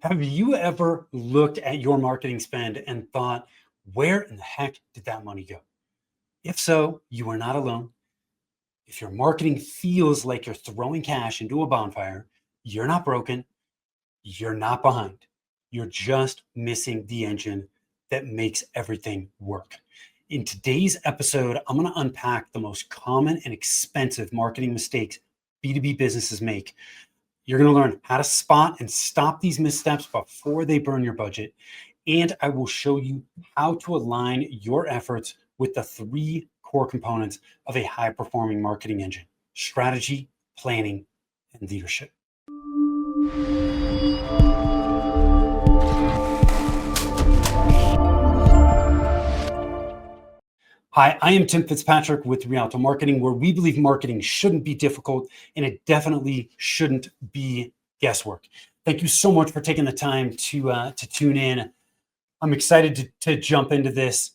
Have you ever looked at your marketing spend and thought, where in the heck did that money go? If so, you are not alone. If your marketing feels like you're throwing cash into a bonfire, you're not broken, you're not behind. You're just missing the engine that makes everything work. In today's episode, I'm going to unpack the most common and expensive marketing mistakes B2B businesses make. You're going to learn how to spot and stop these missteps before they burn your budget. And I will show you how to align your efforts with the three core components of a high performing marketing engine: strategy, planning, and leadership. Hi, I am Tim Fitzpatrick with Rialto Marketing, where we believe marketing shouldn't be difficult and it definitely shouldn't be guesswork. Thank you so much for taking the time to tune in. I'm excited to jump into this.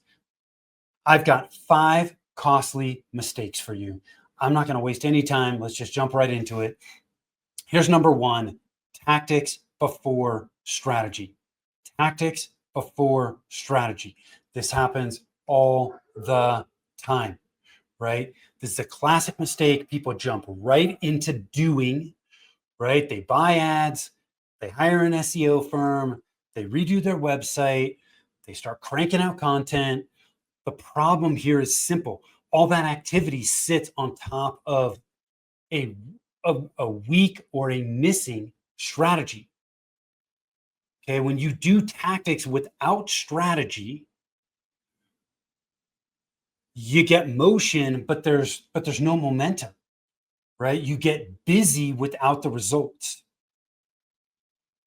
I've got 5 costly mistakes for you. I'm not going to waste any time. Let's just jump right into it. Here's number 1: tactics before strategy. Tactics before strategy. This happens all the time, right? This is a classic mistake. People jump right into doing, right? They buy ads, they hire an SEO firm, they redo their website, they start cranking out content. The problem here is simple. All that activity sits on top of a, a weak or a missing strategy. Okay, when you do tactics without strategy, you get motion, but there's no momentum, right? You get busy without the results.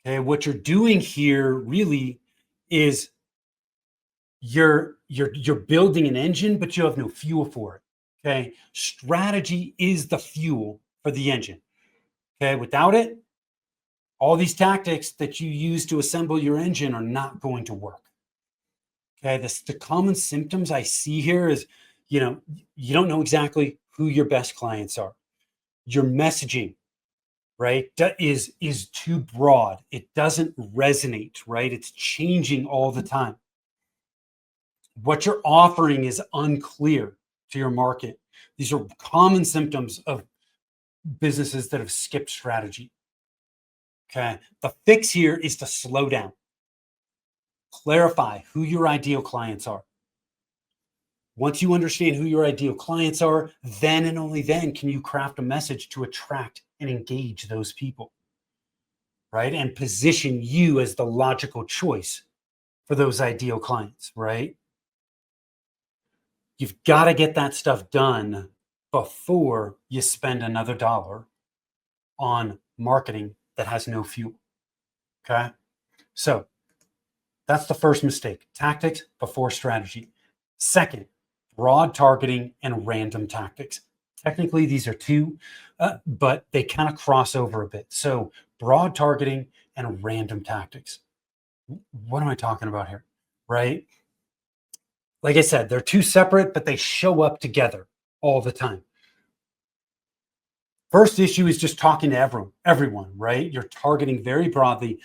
Okay, what you're doing here really is you're building an engine, but you have no fuel for it. Okay, strategy is the fuel for the engine. Okay, without it, all these tactics that you use to assemble your engine are not going to work. Okay, the common symptoms I see here is, you don't know exactly who your best clients are. Your messaging, right, is too broad. It doesn't resonate, right? It's changing all the time. What you're offering is unclear to your market. These are common symptoms of businesses that have skipped strategy. Okay, the fix here is to slow down, clarify who your ideal clients are. Once you understand who your ideal clients are, then and only then can you craft a message to attract and engage those people, right? And position you as the logical choice for those ideal clients, right? You've got to get that stuff done before you spend another dollar on marketing that has no fuel. Okay. So that's the first mistake: tactics before strategy. Second, broad targeting and random tactics. Technically, these are two, but they kind of cross over a bit. So, broad targeting and random tactics. What am I talking about here? Right? Like I said, they're two separate, but they show up together all the time. First issue is just talking to everyone, right? You're targeting very broadly,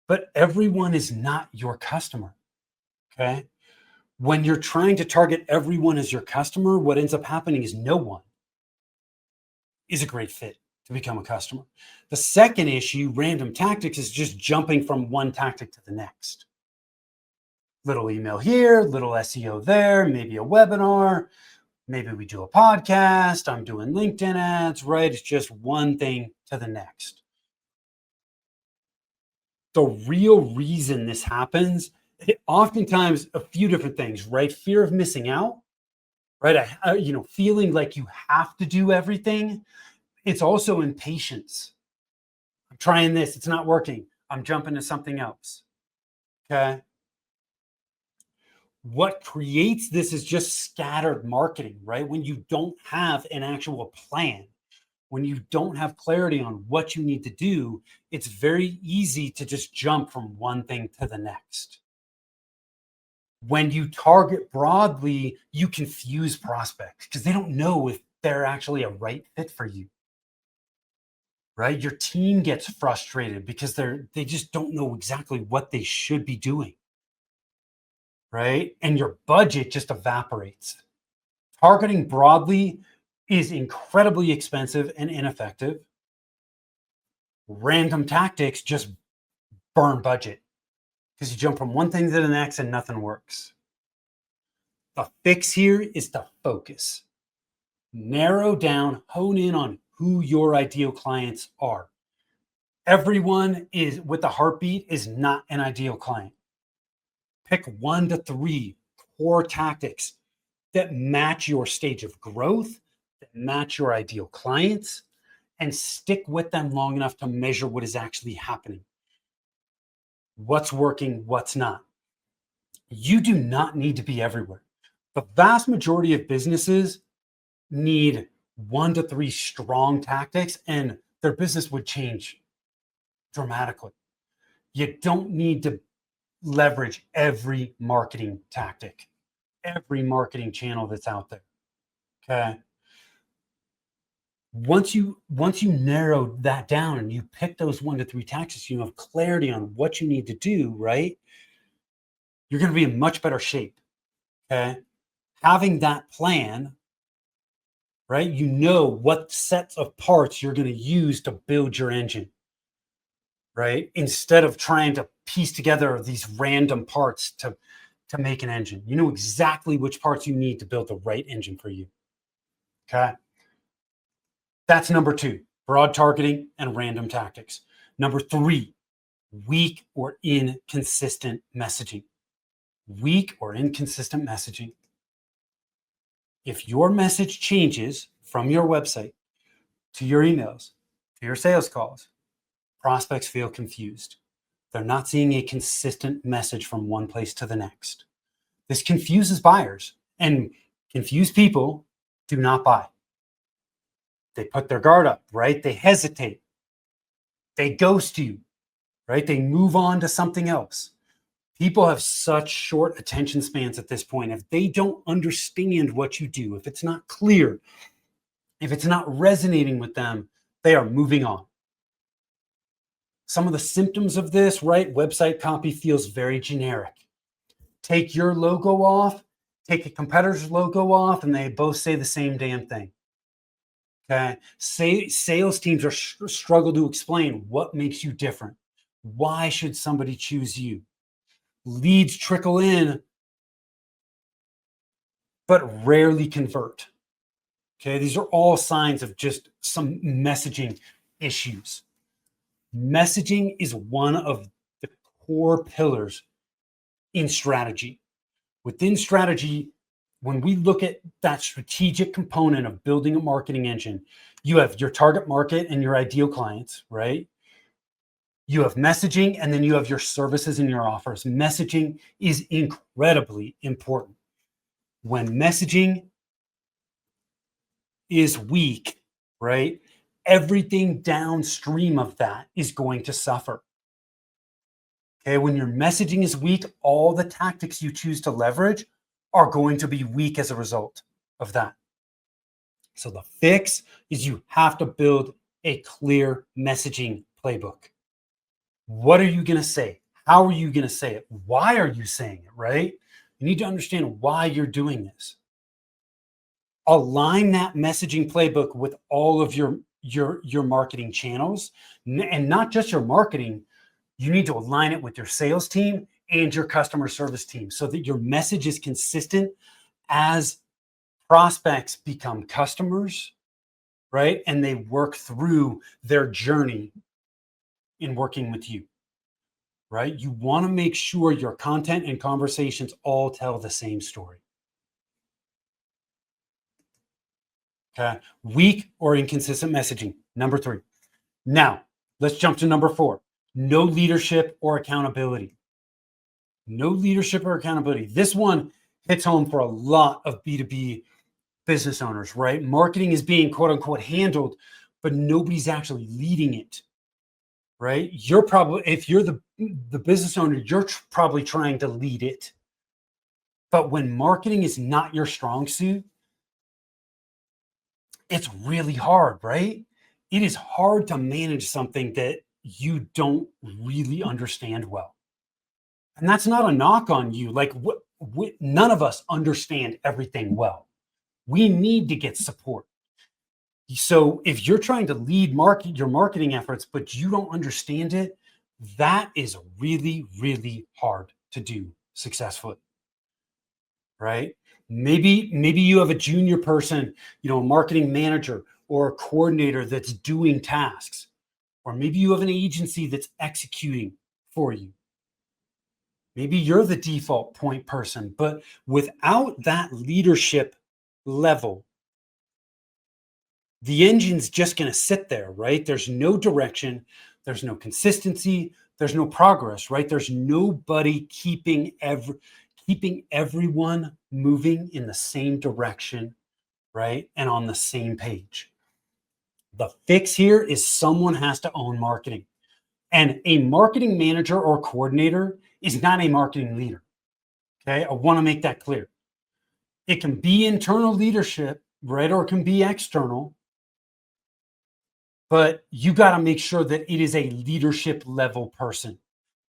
but everyone is not your customer. Okay. When you're trying to target everyone as your customer, what ends up happening is no one is a great fit to become a customer. The second issue, random tactics, is just jumping from one tactic to the next. Little email here, little SEO there, maybe a webinar, maybe we do a podcast, I'm doing LinkedIn ads, right? It's just one thing to the next. The real reason this happens, oftentimes a few different things, right? Fear of missing out, right? Feeling like you have to do everything. It's also impatience. I'm trying this, it's not working. I'm jumping to something else. Okay. What creates this is just scattered marketing, right? When you don't have an actual plan, when you don't have clarity on what you need to do, it's very easy to just jump from one thing to the next. When you target broadly, you confuse prospects because they don't know if they're actually a right fit for you. right? Your team gets frustrated because they just don't know exactly what they should be doing, right? And your budget just evaporates. Targeting broadly is incredibly expensive and ineffective. Random tactics just burn budget because you jump from one thing to the next and nothing works. The fix here is to focus. Narrow down, hone in on who your ideal clients are. Everyone is with a heartbeat is not an ideal client. Pick 1 to 3 core tactics that match your stage of growth, that match your ideal clients, and stick with them long enough to measure what is actually happening. What's working, what's not. You do not need to be everywhere. The vast majority of businesses need 1 to 3 strong tactics, and their business would change dramatically. You don't need to leverage every marketing tactic, every marketing channel that's out there. Okay. Once you narrow that down and you pick those 1 to 3 tactics, you have clarity on what you need to do, right? You're going to be in much better shape. Okay. Having that plan, right? You know what sets of parts you're going to use to build your engine, right? Instead of trying to piece together these random parts to make an engine. You know exactly which parts you need to build the right engine for you. Okay. That's number 2, broad targeting and random tactics. Number 3, weak or inconsistent messaging. Weak or inconsistent messaging. If your message changes from your website to your emails, to your sales calls, prospects feel confused. They're not seeing a consistent message from one place to the next. This confuses buyers, and confused people do not buy. They put their guard up, right? They hesitate. They ghost you, right? They move on to something else. People have such short attention spans at this point. If they don't understand what you do, if it's not clear, if it's not resonating with them, they are moving on. Some of the symptoms of this, right? Website copy feels very generic. Take your logo off, take a competitor's logo off, and they both say the same damn thing. Okay. Sales teams are struggle to explain what makes you different. Why should somebody choose you? Leads trickle in, but rarely convert. Okay. These are all signs of just some messaging issues. Messaging is one of the core pillars in strategy. Within strategy, when we look at that strategic component of building a marketing engine, you have your target market and your ideal clients, right? You have messaging, and then you have your services and your offers. Messaging is incredibly important. When messaging is weak, right, everything downstream of that is going to suffer. Okay, when your messaging is weak, all the tactics you choose to leverage are going to be weak as a result of that. So the fix is you have to build a clear messaging playbook. What are you going to say? How are you going to say it? Why are you saying it, right? You need to understand why you're doing this. Align that messaging playbook with all of your marketing channels, and not just your marketing. You need to align it with your sales team and your customer service team so that your message is consistent as prospects become customers, right? And they work through their journey in working with you, right? You want to make sure your content and conversations all tell the same story. Okay. Weak or inconsistent messaging. Number 3. Now, let's jump to number 4. No leadership or accountability. No leadership or accountability. This one hits home for a lot of B2B business owners, right? Marketing is being quote unquote handled, but nobody's actually leading it, right? You're probably, if you're the business owner, you're probably trying to lead it. But when marketing is not your strong suit, it's really hard, right? It is hard to manage something that you don't really understand well. And that's not a knock on you. Like, none of us understand everything well. We need to get support. So if you're trying to lead your marketing efforts, but you don't understand it, that is really, really hard to do successfully, right? Maybe you have a junior person, a marketing manager or a coordinator that's doing tasks, or maybe you have an agency that's executing for you. Maybe you're the default point person, but without that leadership level, the engine's just going to sit there, right? There's no direction, there's no consistency, there's no progress, right? There's nobody keeping everyone moving in the same direction, right? And on the same page. The fix here is someone has to own marketing. And a marketing manager or coordinator is not a marketing leader. Okay? I want to make that clear. It can be internal leadership, right? Or it can be external. But you got to make sure that it is a leadership level person.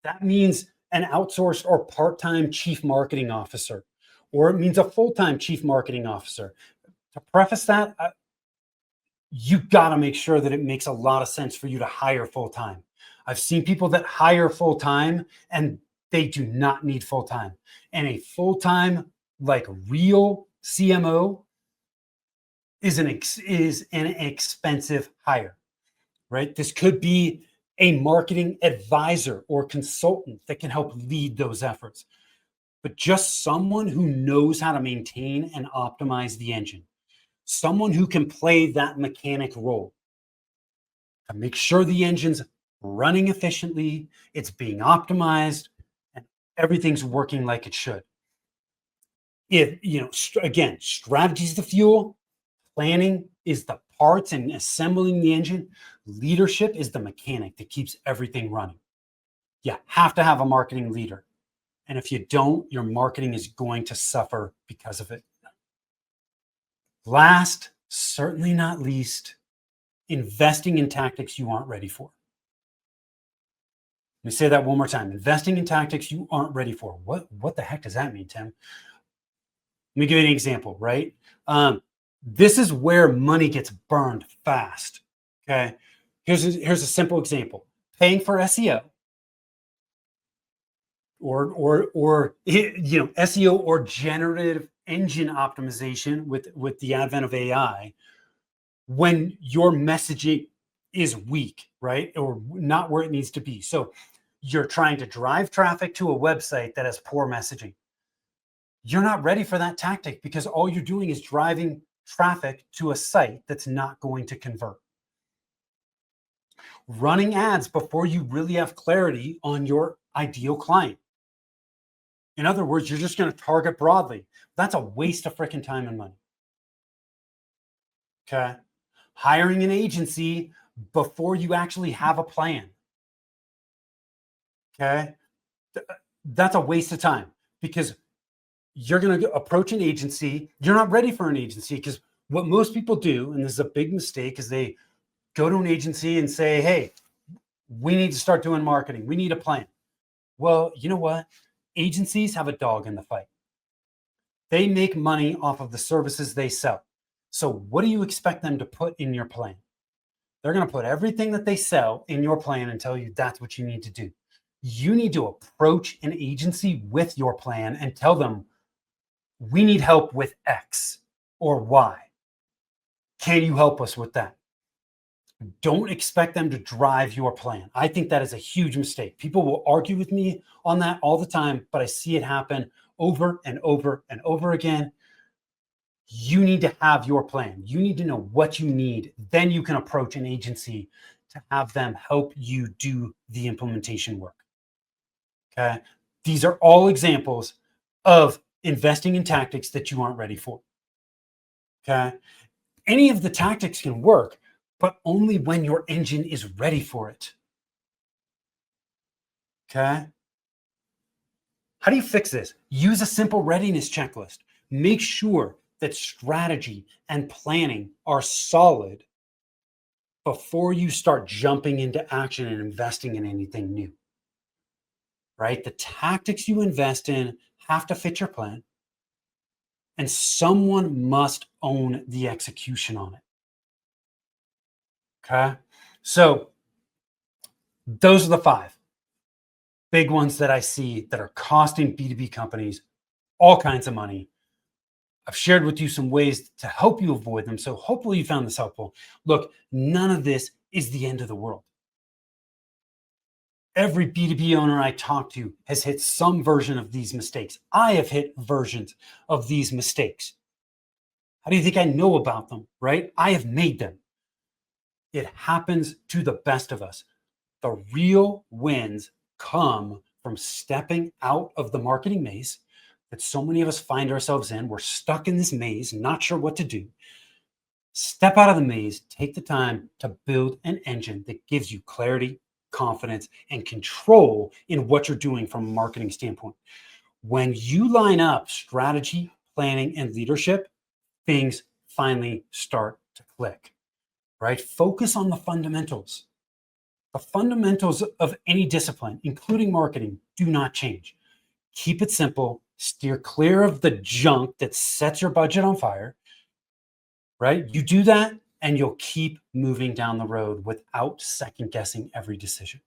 That means an outsourced or part-time chief marketing officer, or it means a full-time chief marketing officer. To preface that, you got to make sure that it makes a lot of sense for you to hire full-time. I've seen people that hire full-time and they do not need full-time. And a full-time, like real CMO is an expensive hire, right? This could be a marketing advisor or consultant that can help lead those efforts, but just someone who knows how to maintain and optimize the engine, someone who can play that mechanic role to make sure the engine's running efficiently, it's being optimized, and everything's working like it should. If, again, strategy is the fuel, planning is the parts and assembling the engine, leadership is the mechanic that keeps everything running. You have to have a marketing leader. And if you don't, your marketing is going to suffer because of it. Last, certainly not least, investing in tactics you aren't ready for. Let me say that one more time. Investing in tactics you aren't ready for. What the heck does that mean, Tim? Let me give you an example, right? This is where money gets burned fast. Okay. Here's a simple example. Paying for SEO or SEO or generative engine optimization with the advent of AI, when your messaging is weak, right? Or not where it needs to be. So you're trying to drive traffic to a website that has poor messaging. You're not ready for that tactic because all you're doing is driving traffic to a site that's not going to convert. Running ads before you really have clarity on your ideal client. In other words, you're just going to target broadly. That's a waste of freaking time and money. Okay. Hiring an agency before you actually have a plan. Okay. That's a waste of time because you're going to approach an agency. You're not ready for an agency because what most people do, and this is a big mistake, is they go to an agency and say, hey, we need to start doing marketing. We need a plan. Well, you know what? Agencies have a dog in the fight. They make money off of the services they sell. So what do you expect them to put in your plan? They're going to put everything that they sell in your plan and tell you that's what you need to do. You need to approach an agency with your plan and tell them, we need help with X or Y. Can you help us with that? Don't expect them to drive your plan. I think that is a huge mistake. People will argue with me on that all the time, but I see it happen over and over and over again. You need to have your plan. You need to know what you need. Then you can approach an agency to have them help you do the implementation work. Okay. These are all examples of investing in tactics that you aren't ready for. Okay. Any of the tactics can work, but only when your engine is ready for it. Okay. How do you fix this? Use a simple readiness checklist. Make sure that strategy and planning are solid before you start jumping into action and investing in anything new, right? The tactics you invest in have to fit your plan, and someone must own the execution on it. Okay. So those are the 5 big ones that I see that are costing B2B companies all kinds of money. I've shared with you some ways to help you avoid them. So hopefully you found this helpful. Look, none of this is the end of the world. Every B2B owner I talk to has hit some version of these mistakes. I have hit versions of these mistakes. How do you think I know about them, right? I have made them. It happens to the best of us. The real wins come from stepping out of the marketing maze that so many of us find ourselves in. We're stuck in this maze, not sure what to do. Step out of the maze, take the time to build an engine that gives you clarity, confidence, and control in what you're doing from a marketing standpoint. When you line up strategy, planning, and leadership, things finally start to click, right? Focus on the fundamentals. The fundamentals of any discipline, including marketing, do not change. Keep it simple, steer clear of the junk that sets your budget on fire, right? You do that and you'll keep moving down the road without second guessing every decision.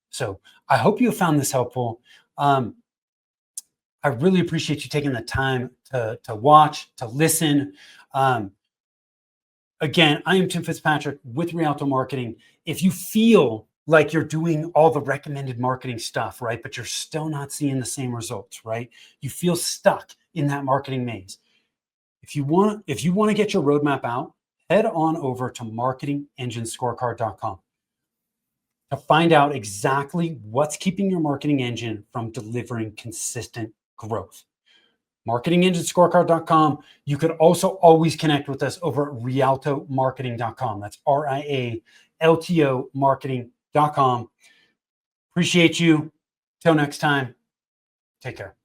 So I hope you found this helpful. I really appreciate you taking the time to watch, to listen. Again, I am Tim Fitzpatrick with Rialto Marketing. If you feel like you're doing all the recommended marketing stuff, right, but you're still not seeing the same results, right? You feel stuck in that marketing maze. If you want to get your roadmap out, head on over to marketingenginescorecard.com to find out exactly what's keeping your marketing engine from delivering consistent growth. Marketingenginescorecard.com. You could also always connect with us over at rialtomarketing.com. That's RIALTO marketing.com. Appreciate you. Till next time, take care.